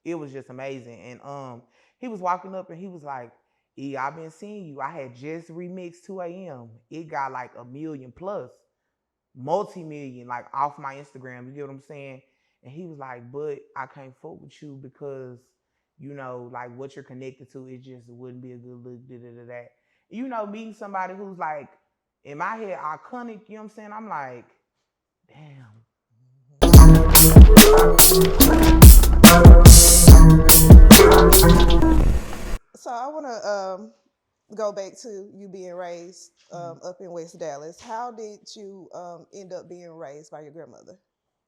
It was just amazing. And he was walking up and he was like, "E, I've been seeing you. I had just remixed 2 a.m. It got like a million plus, multi-million, like off my Instagram. You get what I'm saying?" And he was like, "But I can't fuck with you because, like what you're connected to, it just wouldn't be a good look, da da da da." Meeting somebody who's like in my head iconic, you know what I'm saying? I'm like, damn. So I want to go back to you being raised up in West Dallas. How did you end up being raised by your grandmother?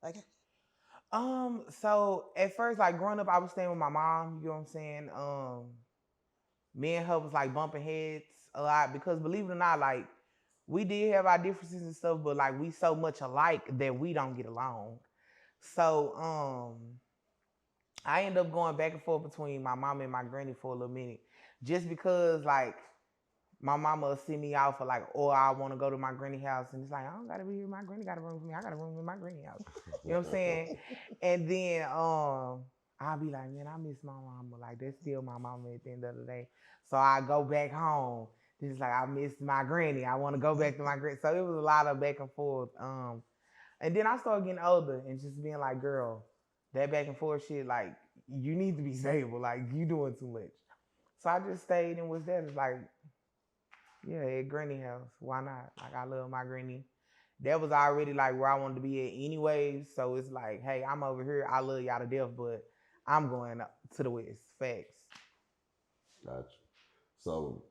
Like, So at first, like growing up, I was staying with my mom, you know what I'm saying? Me and her was like bumping heads a lot because believe it or not, like we did have our differences and stuff, but like we so much alike that we don't get along. So I end up going back and forth between my mom and my granny for a little minute. Just because like my mama will send me out for like, or I want to go to my granny house, and it's like, I don't gotta be here. My granny got a room for me. I got a room in my granny house. You know what I'm saying? And then I'll be like, man, I miss my mama. Like that's still my mama at the end of the day. So I go back home. It's like I miss my granny. I want to go back to my granny. So it was a lot of back and forth. And then I started getting older and just being like, girl, that back and forth shit, like you need to be stable. Like you doing too much. So I just stayed and was there. It's like, yeah, at granny house. Why not? Like I love my granny. That was already like where I wanted to be at anyway. So it's like, hey, I'm over here. I love y'all to death, but I'm going up to the west. Facts. Gotcha. So,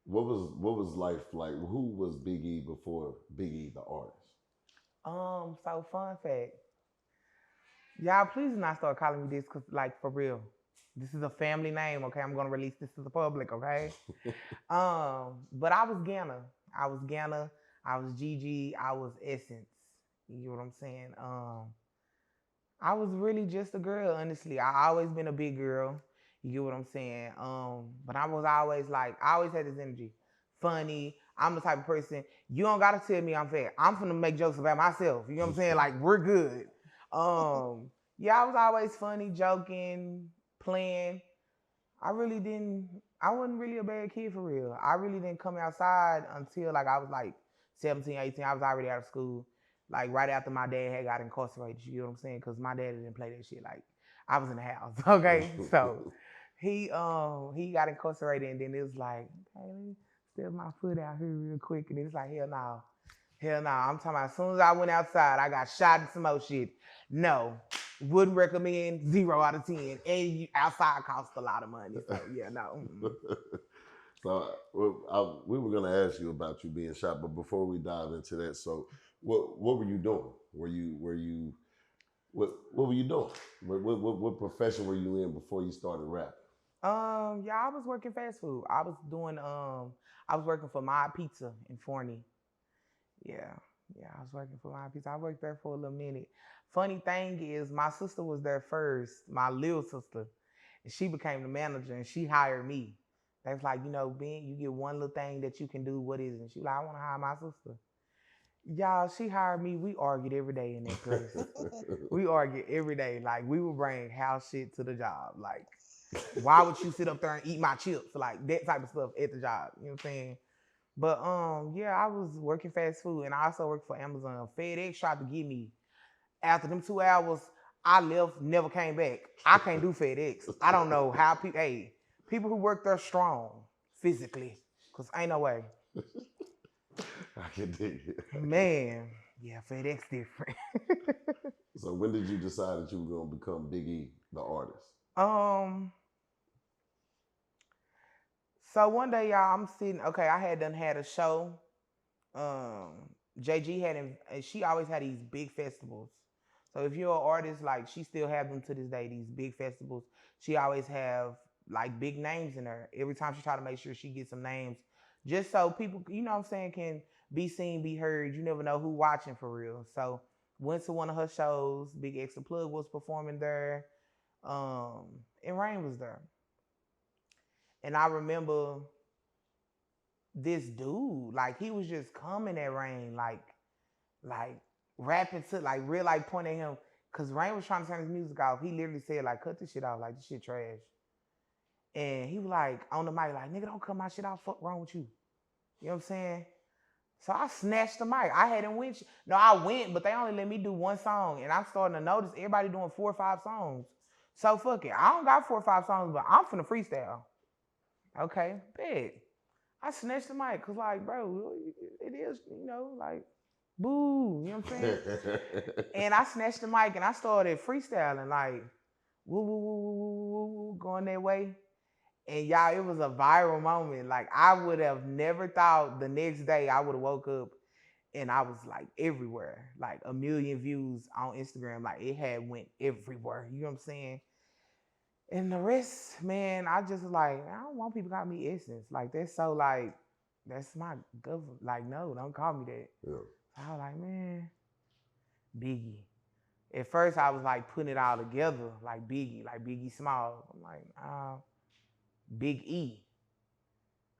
what was life like? Who was Big E before Big E the artist? So fun fact. Y'all please do not start calling me this cause like for real. This is a family name, okay? I'm gonna release this to the public, okay? But I was Ganna. I was Ganna. I was Gigi. I was Essence. You get what I'm saying? I was really just a girl, honestly. I always been a big girl. You get what I'm saying? But I was always like, I always had this energy. Funny. I'm the type of person, you don't gotta tell me I'm fat. I'm gonna make jokes about myself. You know what I'm saying? Like, we're good. Um, yeah, I was always funny, joking, playing. I really didn't. I wasn't really a bad kid for real. I really didn't come outside until like I was like 17, 18. I was already out of school. Like right after my dad had got incarcerated. You know what I'm saying? Because my dad didn't play that shit. Like I was in the house. Okay, so he got incarcerated, and then it was like, okay, let me step my foot out here real quick, and it's like, hell no. Hell no. I'm talking about as soon as I went outside, I got shot and some more shit. No. Wouldn't recommend 0 out of 10. And outside costs a lot of money. So yeah, no. So we were going to ask you about you being shot, but before we dive into that, so what were you doing? Were you what were you doing? What profession were you in before you started rapping? Yeah, I was working fast food. I was working for My Pizza in Forney. Yeah. Yeah, I was working for My Pizza. I worked there for a little minute. Funny thing is my sister was there first, my little sister. And she became the manager and she hired me. That's like, Ben, you get one little thing that you can do. What is it? And she was like, I want to hire my sister. Y'all, she hired me. We argued every day in that place. We argued every day. Like, we would bring house shit to the job. Like, why would you sit up there and eat my chips? Like, that type of stuff at the job. You know what I'm saying? But, yeah, I was working fast food and I also worked for Amazon. FedEx tried to get me. After them 2 hours, I left, never came back. I can't do FedEx. I don't know how people, hey, people who work there strong physically, because ain't no way. I can dig it. Man, yeah, FedEx different. So when did you decide that you were going to become Big E, the artist? um, so one day, y'all, I'm sitting, okay, I had done had a show. JG and she always had these big festivals. So if you're an artist, like she still have them to this day, these big festivals. She always have like big names in her. Every time she try to make sure she gets some names, just so people, you know what I'm saying, can be seen, be heard. You never know who watching for real. So went to one of her shows. Big Extra Plug was performing there. Um, and Rain was there. And I remember this dude, like he was just coming at Rain, like rapping to like real like pointing at him, Cause Rain was trying to turn his music off. He literally said like, cut this shit off, like this shit trash. And he was like on the mic, like, nigga, don't cut my shit off. Fuck wrong with you. You know what I'm saying? So I snatched the mic. I hadn't went. No, I went, but they only let me do one song. And I'm starting to notice everybody doing 4 or 5 songs. So fuck it. I don't got 4 or 5 songs, but I'm finna freestyle. Okay, bet. I snatched the mic, cause like, bro, it is, you know, like, boo, you know what I'm saying? And I snatched the mic and I started freestyling, like, woo, woo, woo, woo, woo, woo, woo, going that way. And y'all, it was a viral moment. Like, I would have never thought the next day I would have woke up and I was like everywhere, like 1 million views on Instagram. Like, it had went everywhere. You know what I'm saying? And the rest, man, I just like, I don't want people to call me Essence. Like, that's so like, that's my government. Like, no, don't call me that. Yeah. So I was like, man, Biggie. At first, I was like putting it all together, like Biggie Small. I'm like, Big E.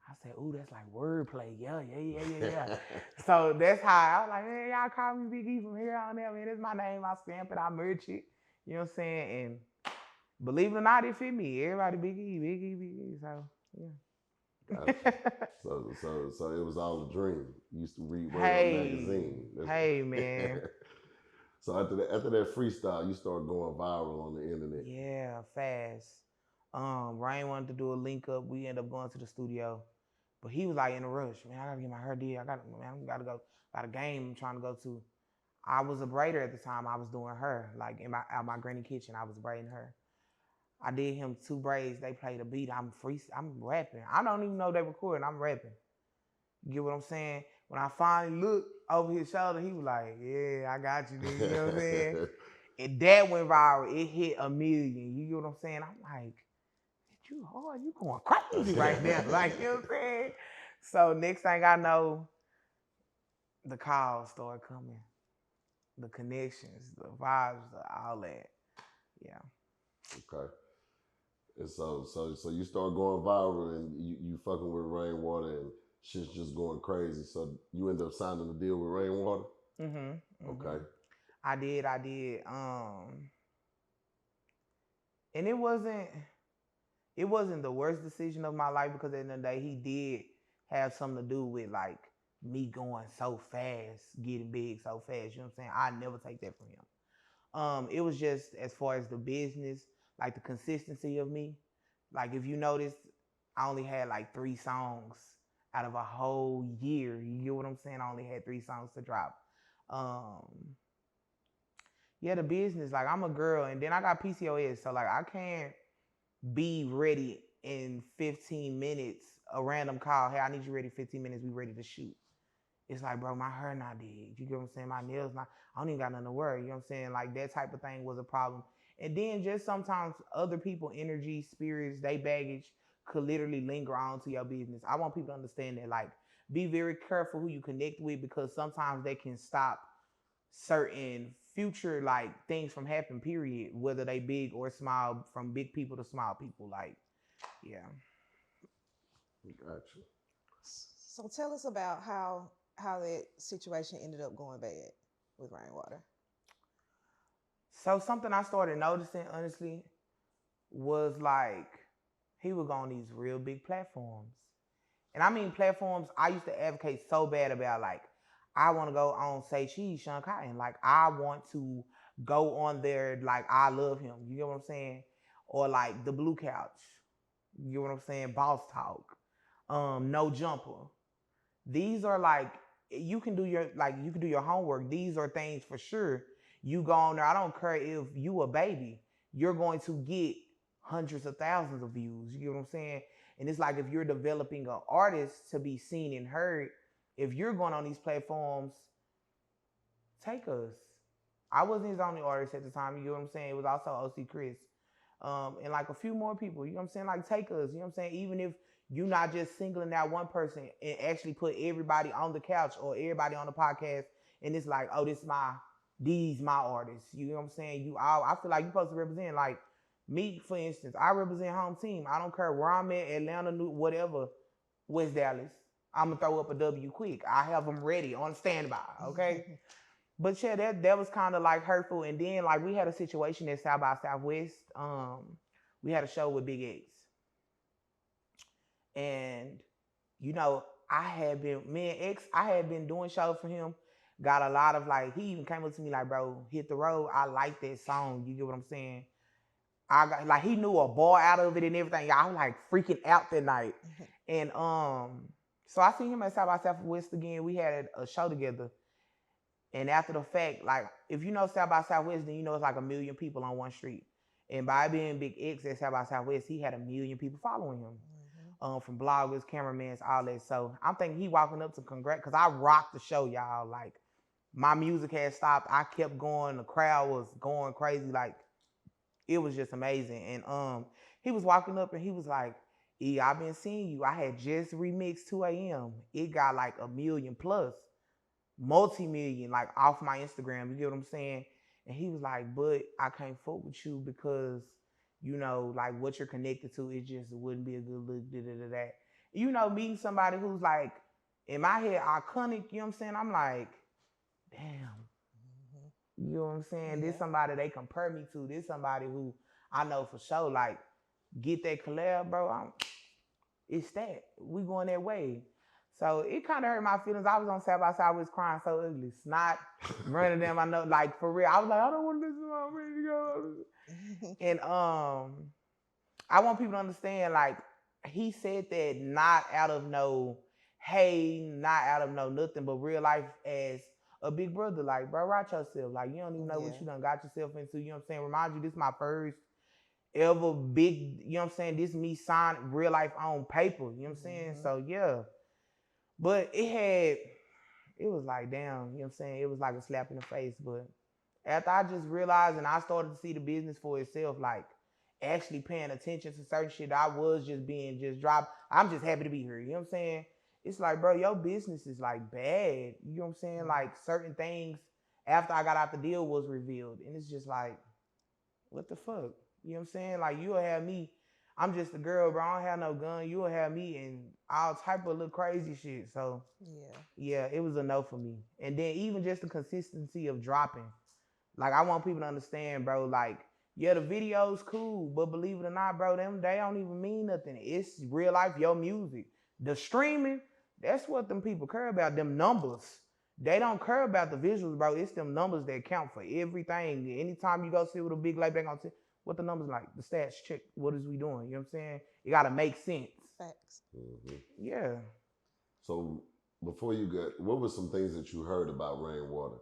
I said, ooh, that's like wordplay. Yeah. So that's how I was like, man, y'all call me Big E from here on out, man. That's my name. I stamp it. I merch it. You know what I'm saying? And believe it or not, it fit me. Everybody Big E. So, yeah. Gotcha. So it was all a dream. You used to read Word Hey, magazine. hey, man. So after that freestyle, you started going viral on the internet. Yeah, fast. Rain wanted to do a link up. We ended up going to the studio, but he was like in a rush. Man, I gotta get my hair did. I gotta go. Got a game I'm trying to go to. I was a braider at the time. I was doing her, like out my granny kitchen. I was braiding her. I did him 2 braids. They played a beat. I'm rapping. I don't even know they recording. I'm rapping. You get what I'm saying? When I finally looked over his shoulder, he was like, yeah, I got you, nigga. You know what I'm saying? And that went viral. It hit 1 million. You get what I'm saying? I'm like, you hard. You going crazy right now. Like, you know what I'm saying? So next thing I know, the calls start coming. The connections, the vibes, all that. Yeah. Okay. And so you start going viral and you fucking with Rainwater and shit's just going crazy. So you end up signing a deal with Rainwater? Mm-hmm. Okay. I did. And it wasn't the worst decision of my life, because at the end of the day, he did have something to do with like me going so fast, getting big so fast. You know what I'm saying? I never take that from him. It was just as far as the business, like the consistency of me. Like, if you notice, I only had like 3 songs out of a whole year. You get what I'm saying? I only had 3 songs to drop. Yeah, the business, like, I'm a girl and then I got PCOS, so like I can't be ready in 15 minutes. A random call, hey, I need you ready 15 minutes, we ready to shoot. It's like, bro, my hair not did. You get what I'm saying? My nails not, I don't even got nothing to wear. You know what I'm saying? Like, that type of thing was a problem. And then just sometimes other people, energy, spirits, they baggage could literally linger on to your business. I want people to understand that, like, be very careful who you connect with, because sometimes they can stop certain future like things from happening, period, whether they big or small, from big people to small people. Like, yeah. Gotcha. So tell us about how that situation ended up going bad with Rainwater. So something I started noticing, honestly, was like he would go on these real big platforms. And I mean platforms I used to advocate so bad about, like, I want to go on Say Cheese, Sean Cotton. Like, I want to go on there, like, I love him. You get what I'm saying? Or like the Blue Couch. You get what I'm saying? Boss Talk. No Jumper. These are like, you can do your homework. These are things for sure. You go on there. I don't care if you a baby. You're going to get hundreds of thousands of views. You get what I'm saying? And it's like, if you're developing an artist to be seen and heard, if you're going on these platforms, take us. I wasn't his only artist at the time. You know what I'm saying? It was also OC Chris. And like a few more people. You know what I'm saying? Like, take us. You know what I'm saying? Even if you're not just singling out one person, and actually put everybody on the couch or everybody on the podcast, and it's like, oh, these my artists. You know what I'm saying? I feel like you're supposed to represent, like, me, for instance. I represent home team. I don't care where I'm at, Atlanta, whatever, West Dallas. I'm going to throw up a W quick. I have them ready on standby, okay? But yeah, that was kind of like hurtful. And then like we had a situation at South by Southwest. We had a show with Big X, and you know, me and X, I had been doing shows for him. Got a lot of like, he even came up to me like, bro, hit the road. I like that song. You get what I'm saying? I got like he knew a bar out of it and everything. I was like freaking out that night. And so I seen him at South by Southwest again. We had a show together. And after the fact, like if you know South by Southwest, then you know it's like 1,000,000 people on one street. And by being Big X at South by Southwest, he had 1,000,000 people following him. From bloggers, cameramans, all that. So I'm thinking he walking up to congrats, because I rocked the show, y'all. Like my music had stopped. I kept going. The crowd was going crazy. Like it was just amazing. And he was walking up and he was like, "E, I've been seeing you. I had just remixed 2 a.m. It got like 1,000,000 plus, multi-million, like off my Instagram. You get what I'm saying?" And he was like, "But I can't fuck with you because, you know, like what you're connected to, it just wouldn't be a good look, that. You know, meeting somebody who's like, in my head, iconic, you know what I'm saying? I'm like, damn, you know what I'm saying? This somebody they compare me to. This somebody who I know for sure, like, get that collab, bro. It's that. We going that way. So it kind of hurt my feelings. I was on South by Southwest crying so ugly. Snot running them. I know, like, for real. I was like, I don't want to listen to my radio. And I want people to understand, like, he said that not out of no not out of no nothing, but real life as a big brother. Like, bro, watch yourself. Like, you don't even know what you done got yourself into. You know what I'm saying? Remind you, this is my first ever big, you know what I'm saying? This me signed real life on paper. You know what I'm saying? So, yeah. But it was like, damn, you know what I'm saying? It was like a slap in the face. But after I just realized and I started to see the business for itself, like actually paying attention to certain shit, I was just being just dropped. I'm just happy to be here. You know what I'm saying? It's like, bro, your business is like bad. You know what I'm saying? Like certain things after I got out the deal was revealed. And it's just like, what the fuck? You know what I'm saying? Like you'll have me. I'm just a girl, bro. I don't have no gun. You'll have me and all type of little crazy shit. So yeah, it was a no for me. And then even just the consistency of dropping. Like I want people to understand, bro. Like yeah, the video's cool, but believe it or not, bro, they don't even mean nothing. It's real life, your music. The streaming, that's what them people care about. Them numbers. They don't care about the visuals, bro. It's them numbers that count for everything. Anytime you go see with a big label, they gonna say, what the numbers like? The stats check. What is we doing? You know what I'm saying? It gotta make sense. Facts. Yeah. So before you got, what were some things that you heard about Rainwater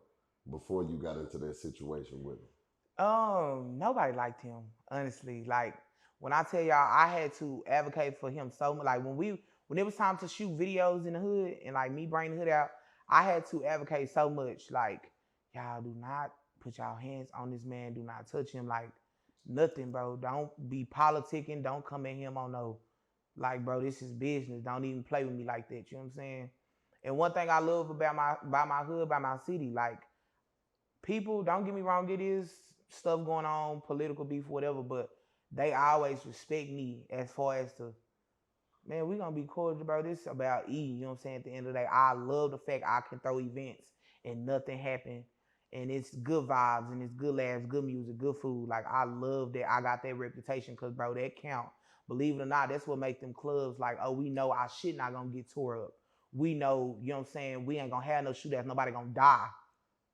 before you got into that situation with him? Nobody liked him, honestly. Like when I tell y'all, I had to advocate for him so much. Like when it was time to shoot videos in the hood and like me bring the hood out, I had to advocate so much. Like y'all do not put y'all hands on this man. Do not touch him. Like nothing, bro. Don't be politicking. Don't come at him on no, like, bro, this is business. Don't even play with me like that. You know what I'm saying? And one thing I love about my hood, by my city, like people, don't get me wrong, it is stuff going on, political beef, whatever, but they always respect me as far as to, man, we gonna be cordial, bro. This is about E, you know what I'm saying? At the end of the day, I love the fact I can throw events and nothing happen. And it's good vibes and it's good laughs, good music, good food. Like I love that I got that reputation because, bro, that count. Believe it or not, that's what make them clubs like, oh, we know our shit not gonna get tore up. We know, you know what I'm saying, we ain't gonna have no shootouts, nobody gonna die.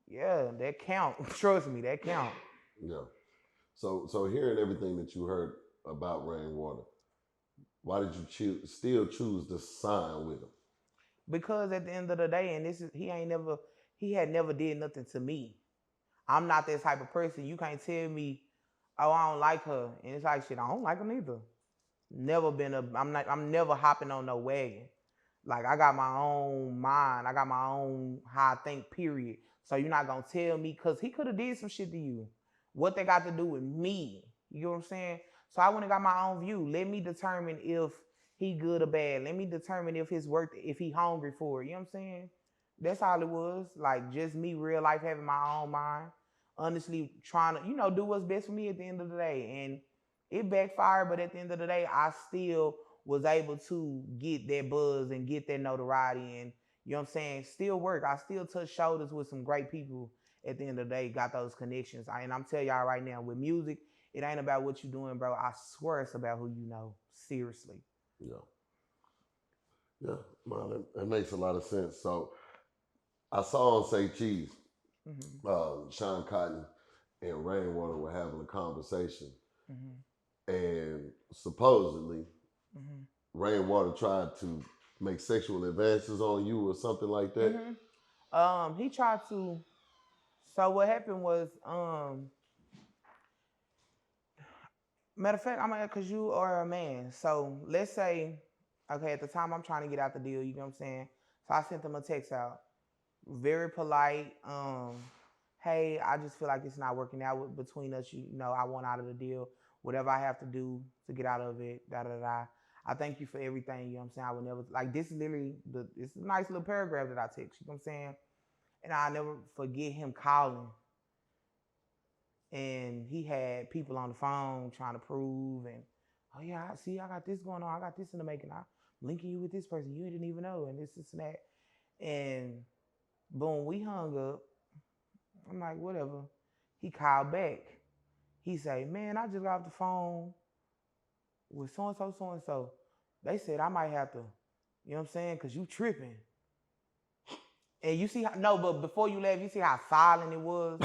Yeah, that count. Trust me, that count. Yeah. So hearing everything that you heard about Rainwater, why did you still choose to sign with him? Because at the end of the day, and this is he had never did nothing to me. I'm not that type of person. You can't tell me, oh, I don't like her. And it's like, shit, I don't like her neither. I'm never hopping on no wagon. Like I got my own mind. I got my own how I think, period. So you're not gonna tell me, cause he could have did some shit to you. What they got to do with me? You know what I'm saying? So I went and got my own view. Let me determine if he good or bad. Let me determine if his work, if he hungry for it. You know what I'm saying? That's all it was. Like just me, real life, having my own mind. Honestly, trying to, do what's best for me at the end of the day. And it backfired, but at the end of the day, I still was able to get that buzz and get that notoriety and, you know what I'm saying, still work. I still touch shoulders with some great people at the end of the day, got those connections. And I'm telling y'all right now, with music, it ain't about what you doing, bro. I swear it's about who you know. Seriously. Yeah. Yeah, well, that makes a lot of sense. So I saw on Say Cheese, Sean Cotton and Rainwater were having a conversation, and supposedly Rainwater tried to make sexual advances on you or something like that. He tried to. So what happened was, matter of fact, I'm like, cause you are a man. So let's say, okay, at the time I'm trying to get out the deal, you know what I'm saying? So I sent him a text out, very polite. Hey, I just feel like it's not working out between us. You know, I want out of the deal. Whatever I have to do to get out of it, da da da. I thank you for everything. You know what I'm saying? I would never like this. Is literally it's a nice little paragraph that I text. You know what I'm saying? And I never forget him calling. And he had people on the phone trying to prove and, oh yeah, I got this going on. I got this in the making. I'm linking you with this person. You didn't even know, and this and that. And boom, we hung up. I'm like, whatever. He called back. He say, man, I just got off the phone with so-and-so, so-and-so. They said I might have to, you know what I'm saying? Because you tripping. And you see how, no, but before you left, you see how silent it was?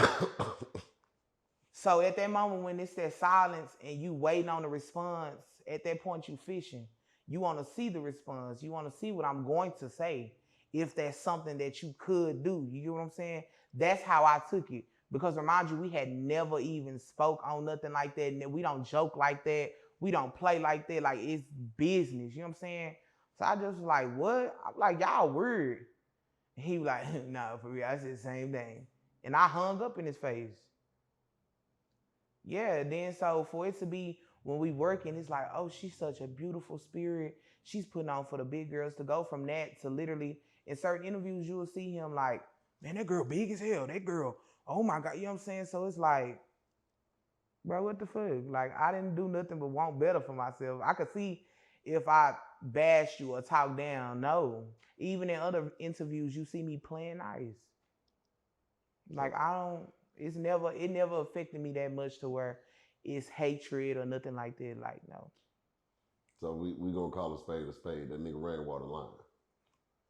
So at that moment when it's that silence and you waiting on the response, at that point you fishing. You want to see the response. You want to see what I'm going to say. If that's something that you could do. You get what I'm saying? That's how I took it. Because remind you, we had never even spoke on nothing like that. And we don't joke like that. We don't play like that. Like, it's business. You know what I'm saying? So I just was like, what? I'm like, y'all weird. And he was like, no, for real. I said the same thing. And I hung up in his face. Yeah, then so for it to be when we working, it's like, oh, she's such a beautiful spirit. She's putting on for the big girls. To go from that to literally in certain interviews, you will see him like, man, that girl big as hell. That girl, oh my God, you know what I'm saying? So it's like, bro, what the fuck? Like, I didn't do nothing but want better for myself. I could see if I bashed you or talk down. No. Even in other interviews, you see me playing nice. Like, it never affected me that much to where it's hatred or nothing like that. Like, no. So we gonna call a spade a spade. That nigga Rainwater lying.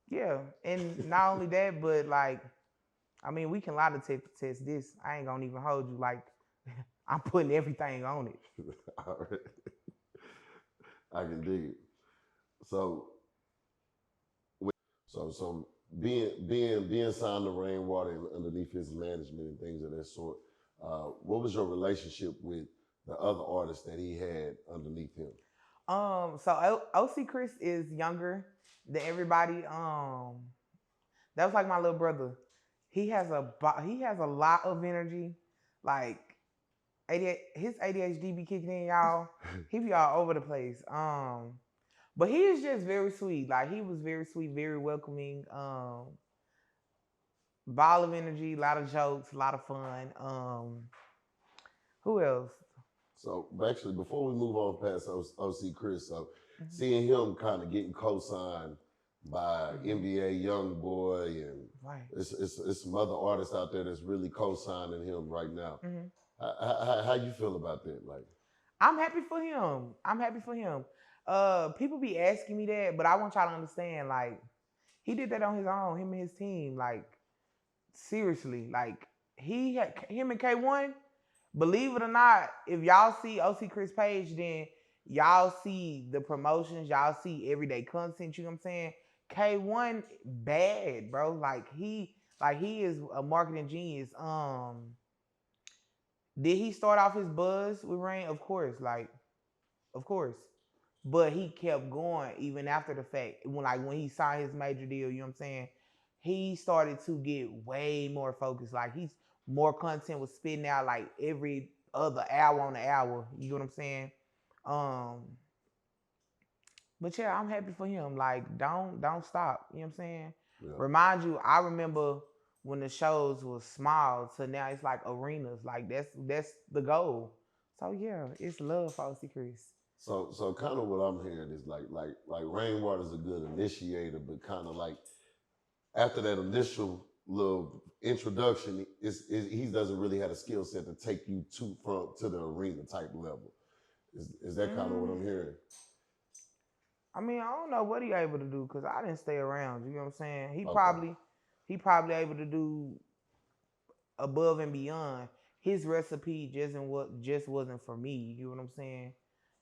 Yeah, and not only that, but like, I mean, we can lie to test this. I ain't gonna even hold you. Like, I'm putting everything on it. All right. I can dig it. So being signed to Rainwater and underneath his management and things of that sort, what was your relationship with the other artists that he had underneath him? So OC Chris is younger than everybody. That was like my little brother. He has a lot of energy. Like, his ADHD be kicking in, y'all. He be all over the place. But he is just very sweet. Like, he was very sweet, very welcoming. Ball of energy, a lot of jokes, a lot of fun. Who else? So actually, before we move on past OC Chris, so seeing him kind of getting co-signed by NBA YoungBoy and it's some other artists out there that's really co-signing him right now. How you feel about that? Like, I'm happy for him. People be asking me that, but I want y'all to understand, like, he did that on his own, him and his team. Like, seriously, like, him and K1, believe it or not, if y'all see OC Chris page, then y'all see the promotions, y'all see everyday content, you know what I'm saying? K1 bad, bro. Like, he is a marketing genius. Did he start off his buzz with Rain? Of course, of course. But he kept going even after the fact. When he signed his major deal, you know what I'm saying? He started to get way more focused. Like, he's more content was spitting out like every other hour on the hour. You know what I'm saying? But yeah, I'm happy for him. Like, don't stop. You know what I'm saying? Yeah. Remind you, I remember when the shows was small, so now it's like arenas. Like, that's the goal. So yeah, it's love for OC Chris. So kind of what I'm hearing is like Rainwater's a good initiator, but kind of like after that initial little introduction, he doesn't really have a skill set to take you to the arena type level. Is that kind of what I'm hearing? I mean, I don't know what he able to do because I didn't stay around. You know what I'm saying? Okay. He probably able to do above and beyond. His recipe just wasn't for me. You know what I'm saying?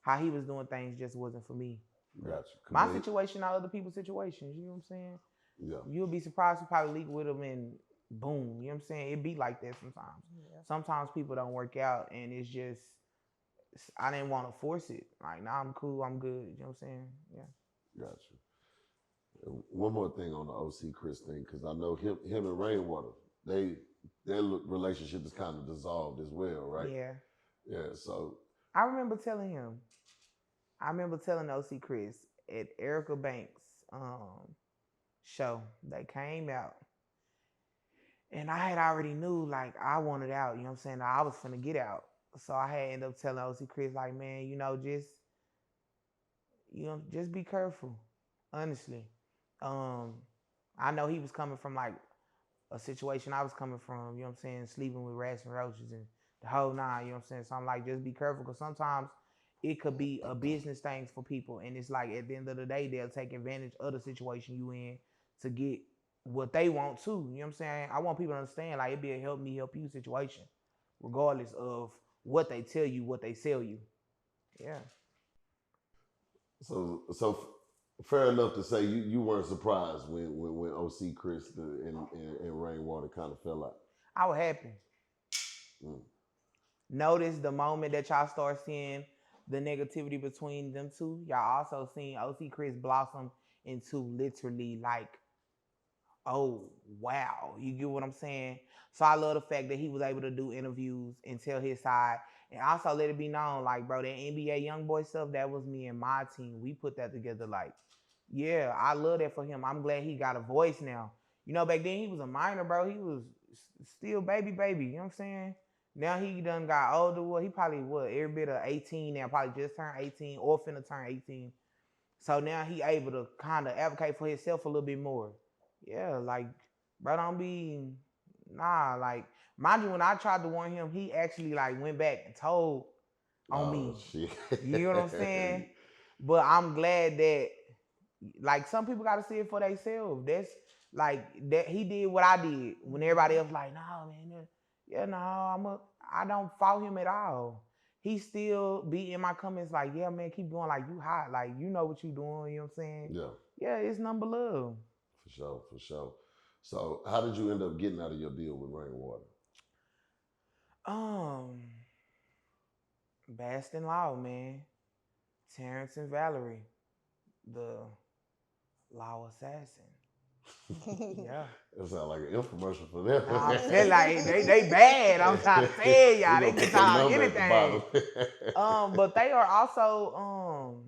How he was doing things just wasn't for me. Gotcha. My situation, not other people's situations. You know what I'm saying? Yeah. You'll be surprised. You probably leak with them and boom. You know what I'm saying? It be like that sometimes. Yeah. Sometimes people don't work out, and it's just I didn't want to force it. Like, nah, I'm cool. I'm good. You know what I'm saying? Yeah. Gotcha. One more thing on the OC Chris thing, because I know him and Rainwater, their relationship is kind of dissolved as well, right? Yeah. Yeah. So I remember telling OC Chris at Erica Banks' show that came out. And I had already knew like I wanted out, you know what I'm saying? I was finna get out. So I had ended up telling OC Chris, like, man, just be careful. Honestly. I know he was coming from like a situation I was coming from, you know what I'm saying, sleeping with rats and roaches and the whole nine, you know what I'm saying? So I'm like, just be careful because sometimes it could be a business thing for people. And it's like at the end of the day, they'll take advantage of the situation you in to get what they want too. You know what I'm saying? I want people to understand like it'd be a help me, help you situation, regardless of what they tell you, what they sell you. Yeah. So fair enough to say you weren't surprised when OC Chris and Rainwater kind of fell out. I was happy. Mm. Notice the moment that y'all start seeing the negativity between them two, y'all also seen OC Chris blossom into literally like, oh wow, you get what I'm saying? So I love the fact that he was able to do interviews and tell his side, and also let it be known, like, bro, that NBA young boy stuff, that was me and my team. We put that together. Like, yeah, I love that for him. I'm glad he got a voice now. You know, back then he was a minor, bro. He was still baby. You know what I'm saying? Now he done got older. Well, he probably every bit of 18 now. Probably just turned 18 or finna turn 18. So now he able to kind of advocate for himself a little bit more. Yeah, like, bro, don't be, like, mind you, when I tried to warn him, he actually, like, went back and told on me. Shit. You know what I'm saying? But I'm glad that, like, some people got to see it for themselves. That's, like, that he did what I did when everybody else like, no, man, yeah, no, I don't fault him at all. He still be in my comments like, yeah, man, keep going, like, you hot, like, you know what you doing, you know what I'm saying? Yeah. Yeah, it's number love. For sure. So how did you end up getting out of your deal with Rainwater? Bastin Law, man. Terrence and Valerie, the Law Assassin. Yeah. It sounds like an infomercial for them. I feel like they bad. I'm trying to tell y'all. They can talk anything. But they are also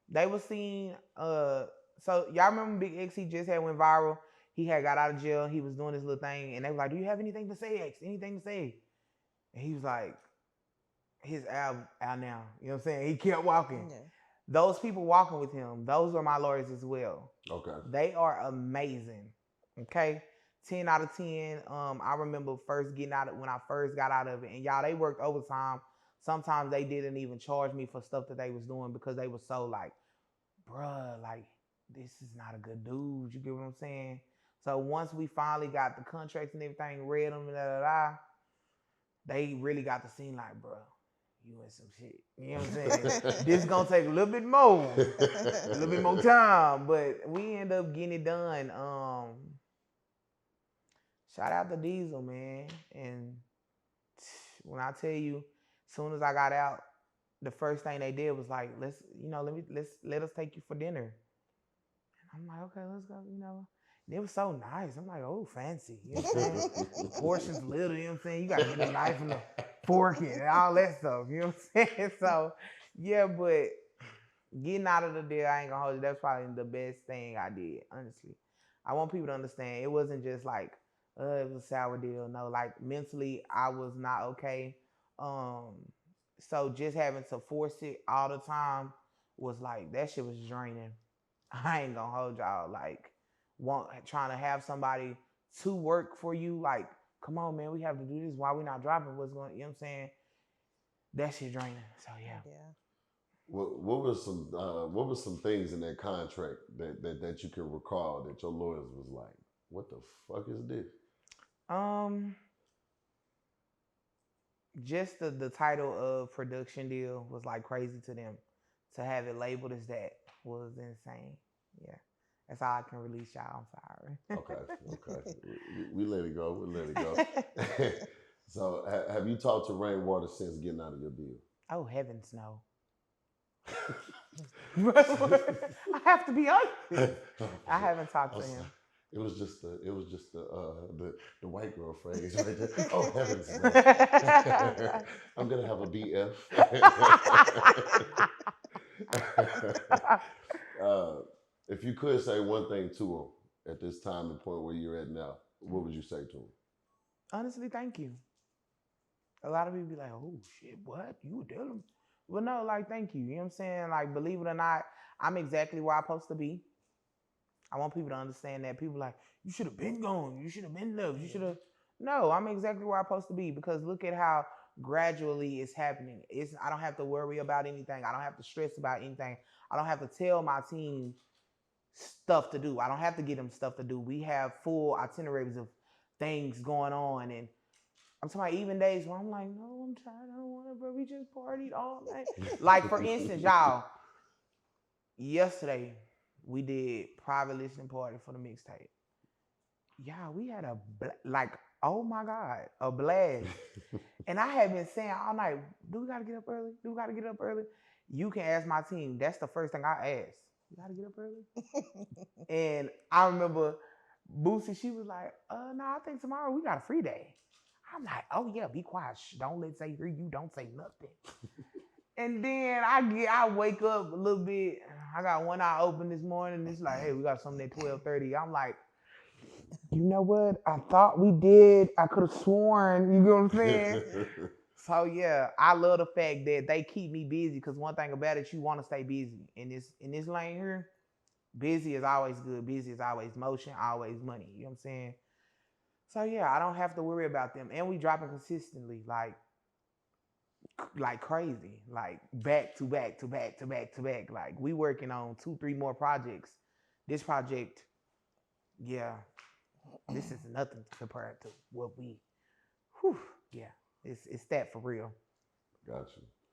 they were seen so y'all remember Big X, he just had went viral. He had got out of jail. He was doing this little thing, and they were like, "Do you have anything to say, X? Anything to say?" And he was like, "His album out now." You know what I'm saying? He kept walking. Yeah. Those people walking with him, those are my lawyers as well. Okay. They are amazing. Okay. 10 out of 10. I remember when I first got out of it. And y'all, they worked overtime. Sometimes they didn't even charge me for stuff that they was doing because they were so like, bruh, like, this is not a good dude. You get what I'm saying? So once we finally got the contracts and everything, read them, they really got the scene like, bruh, you in some shit. You know what I'm saying? This is gonna take a little bit more time, but we end up getting it done. Shout out to Diesel, man. And when I tell you, as soon as I got out, the first thing they did was like, let us take you for dinner. And I'm like, okay, let's go, And it was so nice. I'm like, oh, fancy. You know what I'm saying? Portions little, you know what I'm saying? You gotta get the knife and the fork and all that stuff. You know what I'm saying? So yeah, but getting out of the deal, I ain't gonna hold you. That's probably the best thing I did, honestly. I want people to understand it wasn't just like, it was a sour deal. No, like mentally, I was not okay. So just having to force it all the time was like, that shit was draining. I ain't gonna hold y'all. Like, trying to have somebody to work for you. Like, come on, man, we have to do this. Why we not dropping? What's going? You know what I'm saying? That shit draining. So yeah. Yeah. What were some things in that contract that you can recall that your lawyers was like, what the fuck is this? Um, just the title of production deal was like crazy to them. To have it labeled as that was insane. Yeah. That's all I can release, y'all. I'm sorry. Okay. We let it go. We let it go. So, have you talked to Rainwater since getting out of your deal? Oh, heavens no. I have to be honest. I haven't talked to him. It was just the white girl phrase right there. Oh heavens! I'm gonna have a BF. If you could say one thing to him at this time and point where you're at now, what would you say to him? Honestly, thank you. A lot of people be like, oh shit, what? You would tell him? Well, no, like, thank you. You know what I'm saying? Like, believe it or not, I'm exactly where I'm supposed to be. I want people to understand that. People like, you should have been gone. You should have been left. You should have. No, I'm exactly where I'm supposed to be because look at how gradually it's happening. I don't have to worry about anything. I don't have to stress about anything. I don't have to tell my team stuff to do. I don't have to get them stuff to do. We have full itineraries of things going on. And I'm talking about even days where I'm like, no, I'm tired. I don't want to, bro. We just partied all night. Like, for instance, y'all, yesterday, we did private listening party for the mixtape. Yeah, we had oh my God, a blast. And I had been saying all night, do we gotta get up early? Do we gotta get up early? You can ask my team. That's the first thing I asked. You gotta get up early? And I remember Boosie, she was like, no, I think tomorrow we got a free day. I'm like, oh yeah, be quiet. Shh, don't let say hear you, don't say nothing. And then I wake up a little bit. I got one eye open this morning. It's like, hey, we got something at 12:30. I'm like, you know what? I thought we did. I could have sworn. You know what I'm saying? So yeah, I love the fact that they keep me busy because one thing about it, you want to stay busy. In this lane here, busy is always good. Busy is always motion, always money. You know what I'm saying? So yeah, I don't have to worry about them. And we dropping consistently, like crazy, like back to back to back to back to back. Like we working on 2-3 more projects. This project, yeah, this is nothing compared to what we. Whew, yeah, it's that for real. Got you.